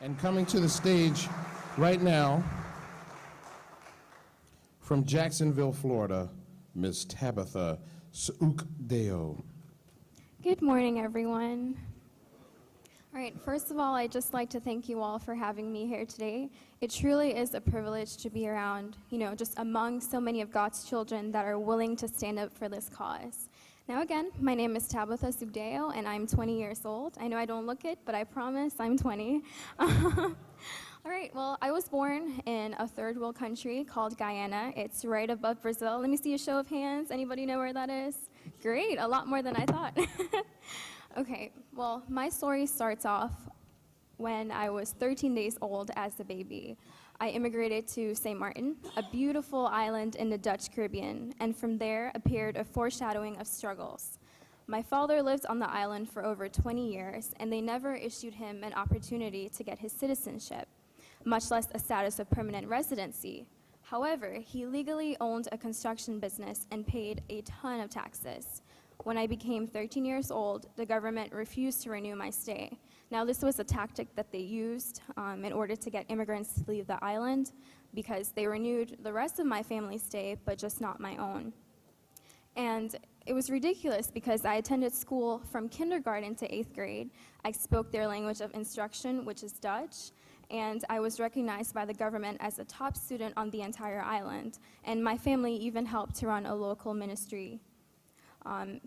And coming to the stage right now, from Jacksonville, Florida, Miss Tabitha Deo. Good morning, everyone. All right, first of all, I'd just like to thank you all for having me here today. It truly is a privilege to be around, just among so many of God's children that are willing to stand up for this cause. Now again, my name is Tabitha Subdeo, and I'm 20 years old. I know I don't look it, but I promise I'm 20. All right, well, I was born in a third world country called Guyana. It's right above Brazil. Let me see a show of hands. Anybody know where that is? Great, a lot more than I thought. Okay, well, my story starts off when I was 13 days old as a baby. I immigrated to St. Martin, a beautiful island in the Dutch Caribbean, and from there appeared a foreshadowing of struggles. My father lived on the island for over 20 years, and they never issued him an opportunity to get his citizenship, much less a status of permanent residency. However, he legally owned a construction business and paid a ton of taxes. When I became 13 years old, the government refused to renew my stay. Now, this was a tactic that they used in order to get immigrants to leave the island, because they renewed the rest of my family's stay, but just not my own. And it was ridiculous because I attended school from kindergarten to 8th grade. I spoke their language of instruction, which is Dutch, and I was recognized by the government as a top student on the entire island. And my family even helped to run a local ministry.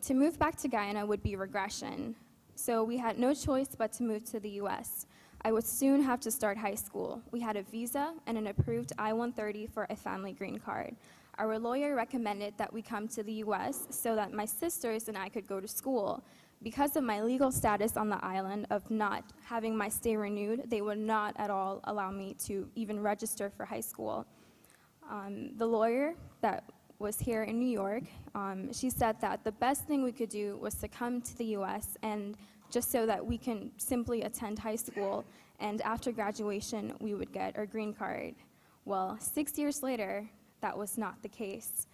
To move back to Guyana would be regression. So we had no choice but to move to the US. I would soon have to start high school. We had a visa and an approved I-130 for a family green card. Our lawyer recommended that we come to the US so that my sisters and I could go to school. Because of my legal status on the island of not having my stay renewed, they would not at all allow me to even register for high school. The lawyer that was here in New York, she said that the best thing we could do was to come to the US, and just so that we can simply attend high school, and after graduation we would get our green card. Well, 6 years later, that was not the case.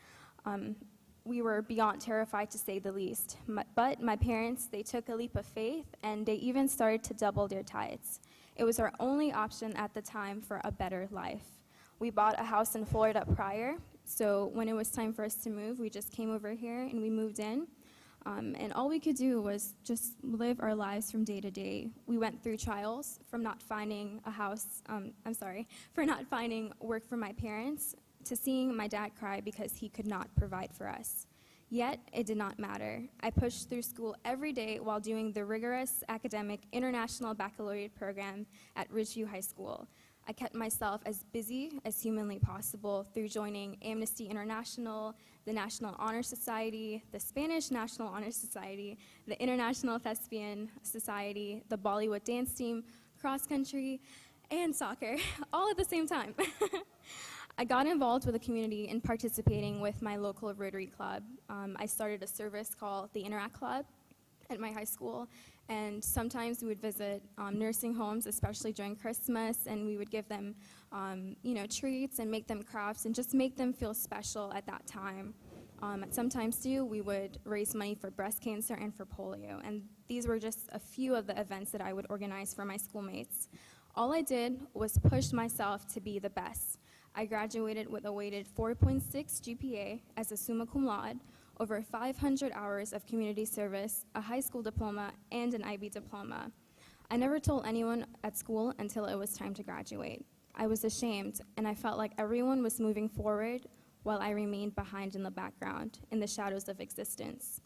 We were beyond terrified, to say the least. But my parents, they took a leap of faith, and they even started to double their tithes. It was our only option at the time for a better life. We bought a house in Florida prior, so when it was time for us to move, we just came over here and we moved in. And all we could do was just live our lives from day to day. We went through trials from not finding a house, for not finding work for my parents, to seeing my dad cry because he could not provide for us. Yet, it did not matter. I pushed through school every day while doing the rigorous academic international baccalaureate program at Ridgeview High School. I kept myself as busy as humanly possible through joining Amnesty International, the National Honor Society, the Spanish National Honor Society, the International Thespian Society, the Bollywood dance team, cross country, and soccer, all at the same time. I got involved with the community in participating with my local Rotary Club. I started a service called the Interact Club at my high school, and sometimes we would visit nursing homes, especially during Christmas, and we would give them treats and make them crafts and just make them feel special at that time. Sometimes too, we would raise money for breast cancer and for polio, and these were just a few of the events that I would organize for my schoolmates. All I did was push myself to be the best. I graduated with a weighted 4.6 GPA as a summa cum laude, over 500 hours of community service, a high school diploma, and an IB diploma. I never told anyone at school until it was time to graduate. I was ashamed, and I felt like everyone was moving forward while I remained behind in the background, in the shadows of existence.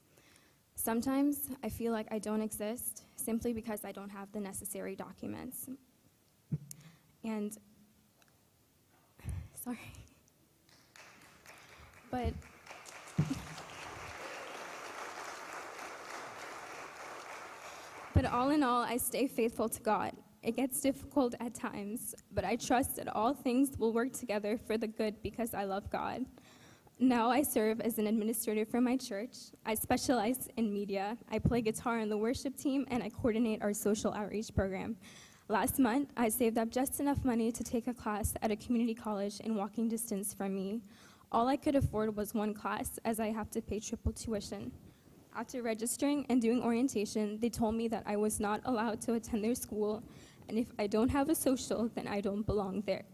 Sometimes I feel like I don't exist simply because I don't have the necessary documents. And sorry. But all in all, I stay faithful to God. It gets difficult at times, but I trust that all things will work together for the good because I love God. Now I serve as an administrator for my church. I specialize in media. I play guitar in the worship team, and I coordinate our social outreach program. Last month, I saved up just enough money to take a class at a community college in walking distance from me. All I could afford was one class, as I have to pay triple tuition. After registering and doing orientation, they told me that I was not allowed to attend their school and if I don't have a social, then I don't belong there.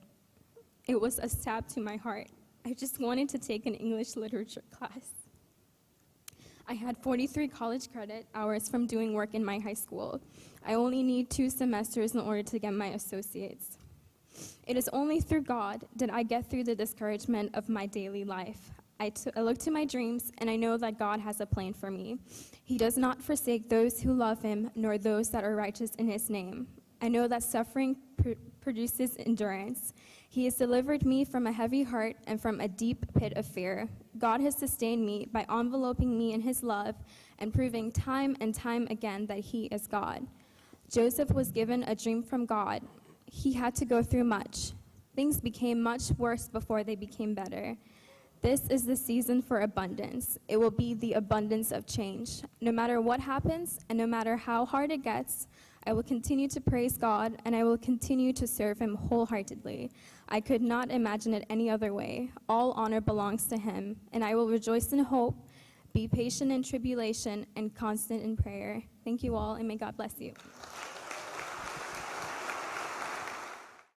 It was a stab to my heart. I just wanted to take an English literature class. I had 43 college credit hours from doing work in my high school. I only need 2 semesters in order to get my associates. It is only through God that I get through the discouragement of my daily life. I look to my dreams, and I know that God has a plan for me. He does not forsake those who love him, nor those that are righteous in his name. I know that suffering produces endurance. He has delivered me from a heavy heart and from a deep pit of fear. God has sustained me by enveloping me in his love and proving time and time again that he is God. Joseph was given a dream from God. He had to go through much. Things became much worse before they became better. This is the season for abundance. It will be the abundance of change. No matter what happens and no matter how hard it gets, I will continue to praise God and I will continue to serve him wholeheartedly. I could not imagine it any other way. All honor belongs to him, and I will rejoice in hope, be patient in tribulation, and constant in prayer. Thank you all, and may God bless you.